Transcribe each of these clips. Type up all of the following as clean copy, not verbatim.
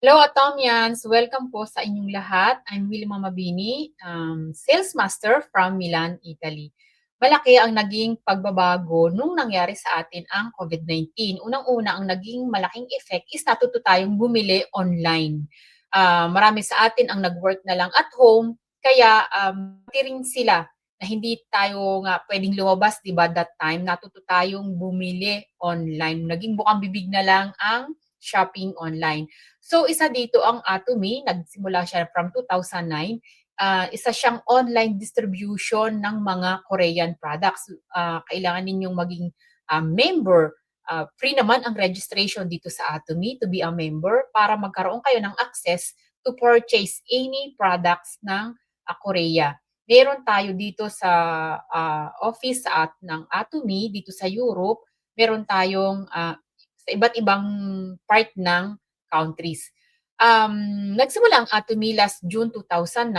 Hello, Atomians! Welcome po sa inyong lahat. I'm Willie Mamabini, Sales Master from Milan, Italy. Malaki ang naging pagbabago nung nangyari sa atin ang COVID-19. Unang-una, ang naging malaking effect is natuto tayong bumili online. Marami sa atin ang nag-work na lang at home, kaya pati rin sila na hindi tayo nga pwedeng lumabas, di ba, that time, natuto tayong bumili online. Naging bukang bibig na lang ang shopping online. So isa dito ang Atomy, nagsimula siya from 2009. Isa siyang online distribution ng mga Korean products. Kailangan ninyong maging member. Free naman ang registration dito sa Atomy to be a member para magkaroon kayo ng access to purchase any products ng Korea. Meron tayo dito sa office ng Atomy dito sa Europe. Meron tayong sa iba't ibang part ng countries. Nagsimula ang Atomy last June 2009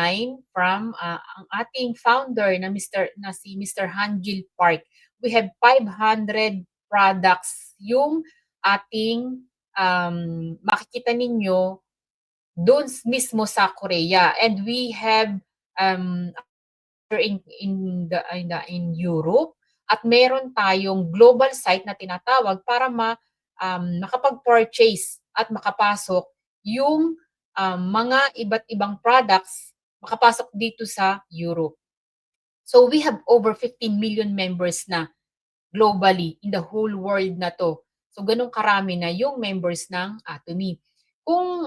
from ang ating founder na si Mr. Hanjil Park. We have 500 products yung ating makikita ninyo doon mismo sa Korea, and we have in Europe, at meron tayong global site na tinatawag para makapag-purchase at makapasok yung mga iba't ibang products makapasok dito sa Europe. So we have over 15 million members na globally in the whole world na to. So ganun karami na yung members ng Atomy. Kung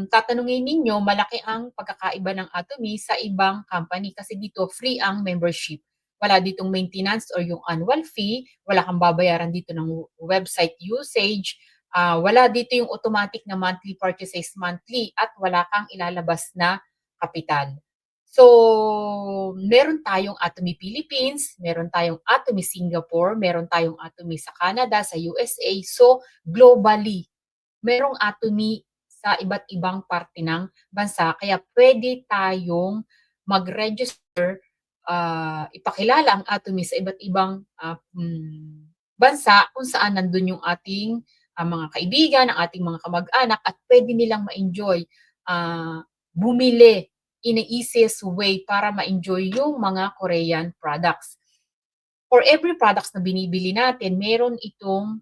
tatanungin ninyo, malaki ang pagkakaiba ng Atomy sa ibang company kasi dito free ang membership. Wala ditong maintenance or yung annual fee, wala kang babayaran dito ng website usage, wala dito yung automatic na monthly purchases monthly, at wala kang ilalabas na kapital. So, meron tayong Atomy Philippines, meron tayong Atomy Singapore, meron tayong Atomy sa Canada, sa USA. So, globally, merong Atomy sa iba't ibang parte ng bansa. Kaya pwede tayong mag-register, ipakilala ang Atomy sa iba't ibang bansa kung saan nandun yung ating mga kaibigan, ang ating mga kamag-anak, at pwede nilang ma-enjoy, bumili in the easiest way para ma-enjoy yung mga Korean products. For every products na binibili natin, meron itong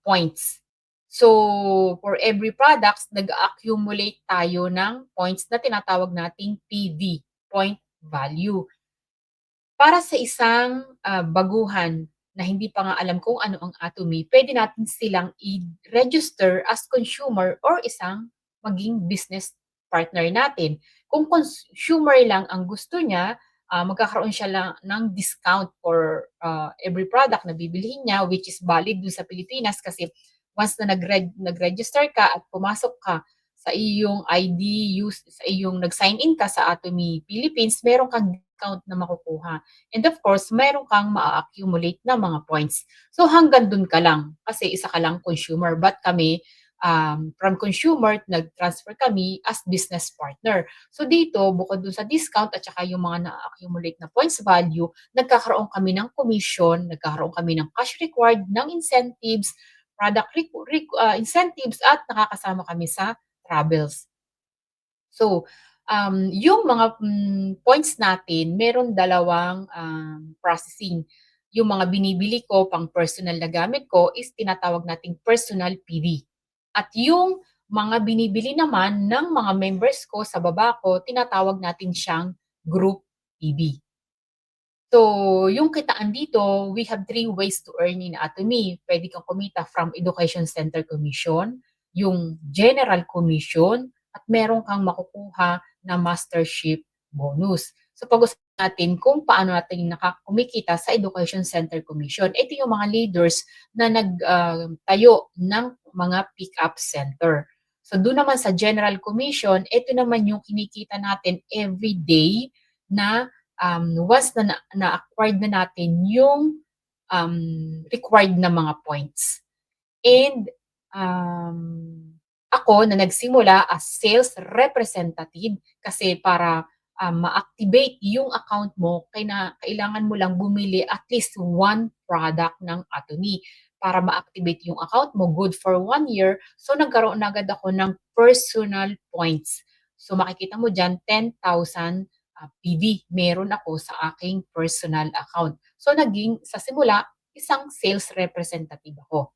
points. So, for every products, nag-accumulate tayo ng points na tinatawag nating PV, point value. Para sa isang baguhan na hindi pa nga alam kung ano ang Atomy, pwede natin silang i-register as consumer or isang maging business partner natin. Kung consumer lang ang gusto niya, magkakaroon siya lang ng discount for every product na bibilihin niya, which is valid dun sa Pilipinas kasi once na nag-register ka at pumasok ka sa iyong ID, sa iyong nag-sign in ka sa Atomy Philippines, meron kang discount na makukuha. And of course, meron kang ma-accumulate na mga points. So hanggang dun ka lang kasi isa ka lang consumer. But kami, from consumer, nag-transfer kami as business partner. So dito, bukod dun sa discount at saka yung mga na-accumulate na points value, nagkakaroon kami ng commission, nagkakaroon kami ng cash reward, ng incentives, product incentives, at nakakasama kami sa travels. So, yung mga points natin, meron dalawang processing. Yung mga binibili ko pang personal na gamit ko is tinatawag nating personal PV. At yung mga binibili naman ng mga members ko sa baba ko, tinatawag natin siyang group PV. So, yung kitaan dito, we have 3 ways to earn in Atomy. Pwede kang kumita from Education Center Commission, yung General Commission, at meron kang makukuha na mastership bonus. So, pag-usapan natin kung paano natin kumikita sa Education Center Commission. Ito yung mga leaders na nagtayo ng mga pick-up center. So, doon naman sa General Commission, ito naman yung kinikita natin every day na once na-acquired na natin yung required na mga points. And ako na nagsimula as sales representative kasi para ma-activate yung account mo, kailangan mo lang bumili at least one product ng Atomy. para ma-activate yung account mo, good for 1 year. So, nagkaroon na agad ako ng personal points. So, makikita mo dyan, 10,000 PV meron ako sa aking personal account. So, naging sa simula, isang sales representative ako.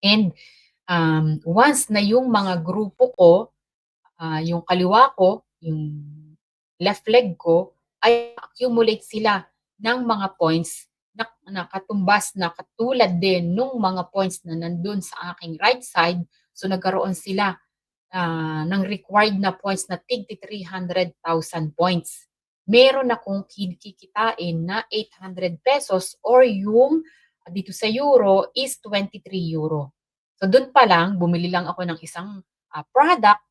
And once na yung mga grupo ko, yung kaliwa ko, yung left leg ko, ay accumulate sila ng mga points na katumbas na katulad din nung mga points na nandun sa aking right side. So nagkaroon sila ng required na points na tig 300,000 points. Meron akong kikitain na 800 pesos or yung dito sa euro is 23 euro. So doon pa lang, bumili lang ako ng isang product.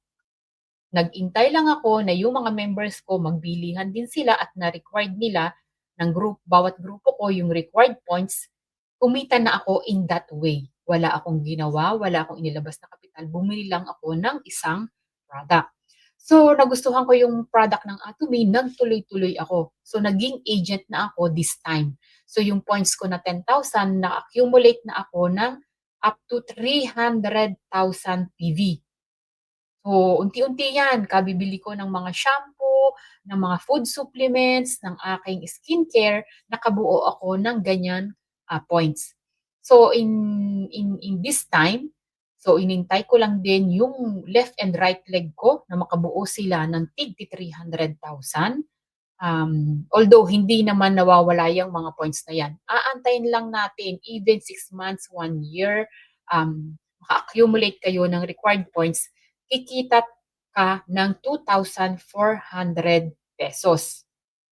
Nag-intay lang ako na yung mga members ko magbilihan din sila at na-required nila ng bawat grupo ko yung required points, kumita na ako in that way. Wala akong ginawa, wala akong inilabas na kapital, bumili lang ako ng isang product. So, nagustuhan ko yung product ng Atomy, nagtuloy-tuloy ako. So, naging agent na ako this time. So, yung points ko na 10,000, na-accumulate na ako ng up to 300,000 PV. So, unti-unti yan, kabibili ko ng mga shampoo, ng mga food supplements, ng aking skincare, nakabuo ako ng ganyan points. So, in this time, so inintay ko lang din yung left and right leg ko na makabuo sila ng tig 300,000. Although hindi naman nawawala yung mga points na yan. Aantayin lang natin even 6 months, 1 year, maka-accumulate kayo ng required points, kikita ka ng 2,400 pesos.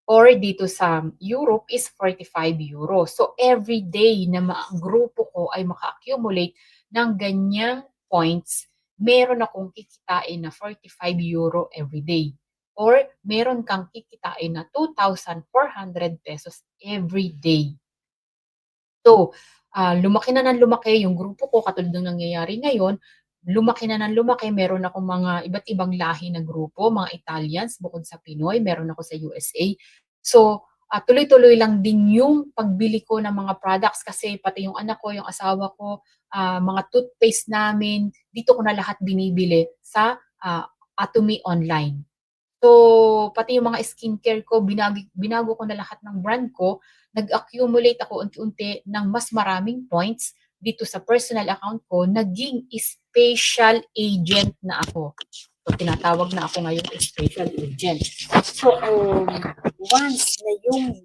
Or dito sa Europe is 45 euro. So every day na ang grupo ko ay maka-accumulate ng ganyang points, meron akong kikitain na 45 euro every day. Or meron kang kikitain na 2,400 pesos every day. So, lumaki na ng lumaki yung grupo ko katulad ng nangyayari ngayon, lumaki na ng lumaki, meron akong mga iba't ibang lahi na grupo, mga Italians bukod sa Pinoy, meron ako sa USA. So, tuloy-tuloy lang din yung pagbili ko ng mga products kasi pati yung anak ko, yung asawa ko, mga toothpaste namin, dito ko na lahat binibili sa Atomy Online. So, pati yung mga skincare ko, binago ko na lahat ng brand ko. Nag-accumulate ako unti-unti ng mas maraming points dito sa personal account ko. Naging special agent na ako. So, tinatawag na ako ngayon special agent. So, once na yung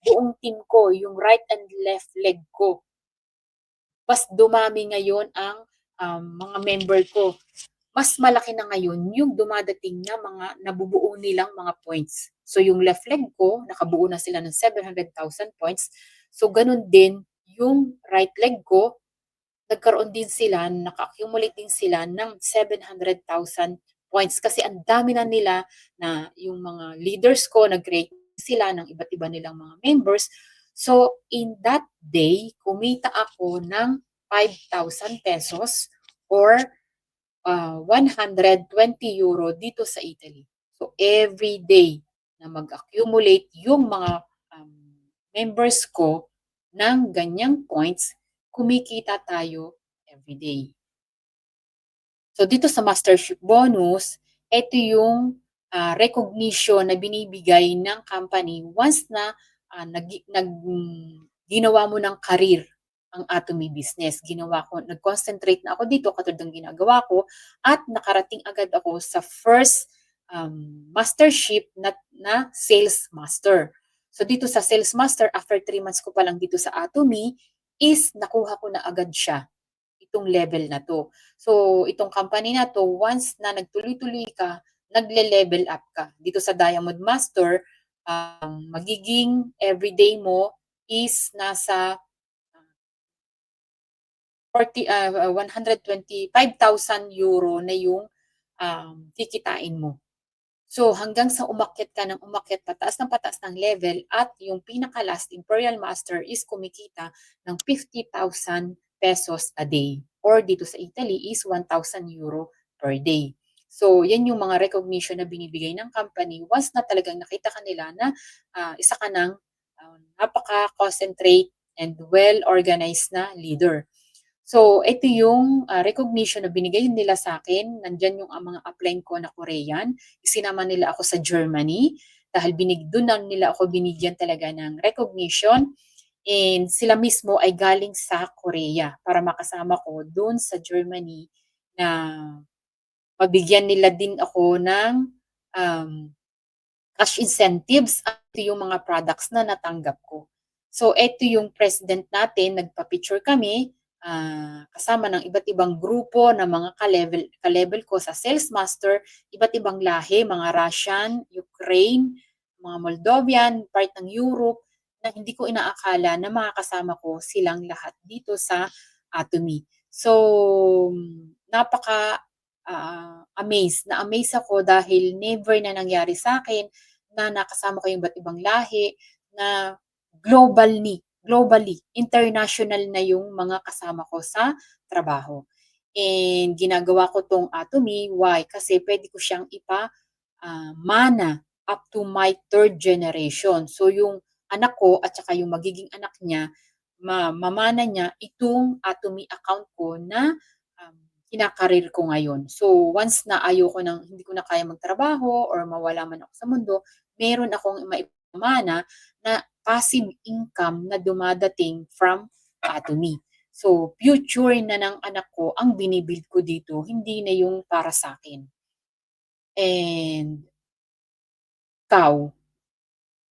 buong team ko, yung right and left leg ko, mas dumami ngayon ang mga member ko, mas malaki na ngayon yung dumadating na mga nabubuo nilang mga points. So yung left leg ko, nakabuo na sila ng 700,000 points. So ganun din yung right leg ko, nagkaroon din sila, naka-accumulate din sila ng 700,000 points kasi ang dami na nila na yung mga leaders ko, nag-create sila ng iba't iba nilang mga members. So in that day, kumita ako ng 5,000 pesos or 120 euro dito sa Italy. So, every day na mag-accumulate yung mga members ko ng ganyang points, kumikita tayo every day. So, dito sa mastership bonus, ito yung recognition na binibigay ng company once na ginawa mo ng career ang Atomy business. Nag-concentrate na ako dito katulad ng ginagawa ko at nakarating agad ako sa first mastership na sales master. So dito sa sales master, after 3 months ko pa lang dito sa Atomy, is nakuha ko na agad siya, itong level na to. So itong company na to, once na nagtuloy-tuloy ka, nagle-level up ka. Dito sa Diamond Master, magiging everyday mo is nasa 125,000 euro na yung kikitain mo. So hanggang sa umakyat ka ng umakyat, pataas ng level at yung pinaka-last Imperial Master is kumikita ng 50,000 pesos a day. Or dito sa Italy is 1,000 euro per day. So yan yung mga recognition na binibigay ng company once na talagang nakita kanila na isa ka ng napaka-concentrate and well-organized na leader. So, ito yung recognition na binigay nila sa akin. Nandiyan yung mga upline ko na Korean. Isinama nila ako sa Germany dahil doon lang nila ako binigyan talaga ng recognition. And sila mismo ay galing sa Korea para makasama ko doon sa Germany na mabigyan nila din ako ng um, cash incentives at ito yung mga products na natanggap ko. So, ito yung president natin, nagpa-picture kami, kasama ng iba't ibang grupo na mga ka-level ko sa sales master, iba't ibang lahi, mga Russian, Ukraine, mga Moldovan, part ng Europe, na hindi ko inaakala na makakasama ko silang lahat dito sa Atomy. So, napaka na-amaze ako dahil never na nangyari sa akin na nakasama ko yung iba't ibang lahi na globally, international na yung mga kasama ko sa trabaho. And ginagawa ko 'tong Atomy, why? Kasi puwede ko siyang mana up to my third generation. So yung anak ko at saka yung magiging anak niya, mamana niya itong Atomy account ko na um, kinakarir ko ngayon. So once na ayoko ng hindi ko na kaya magtrabaho or mawala man ako sa mundo, meron akong maipamana na passive income na dumadating from Atomy. So future na ng anak ko ang binibuild ko dito, hindi na yung para sa akin. And ikaw,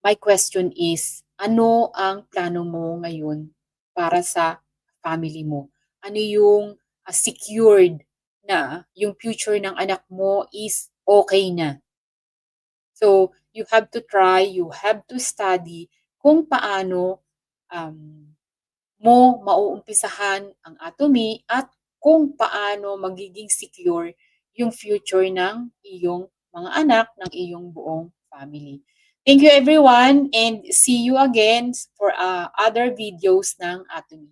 my question is, ano ang plano mo ngayon para sa family mo? Ano yung secured na yung future ng anak mo is okay na? So, you have to try, you have to study kung paano um, mo mauumpisahan ang Atomy at kung paano magiging secure yung future ng iyong mga anak, ng iyong buong family. Thank you everyone and see you again for other videos ng Atomy.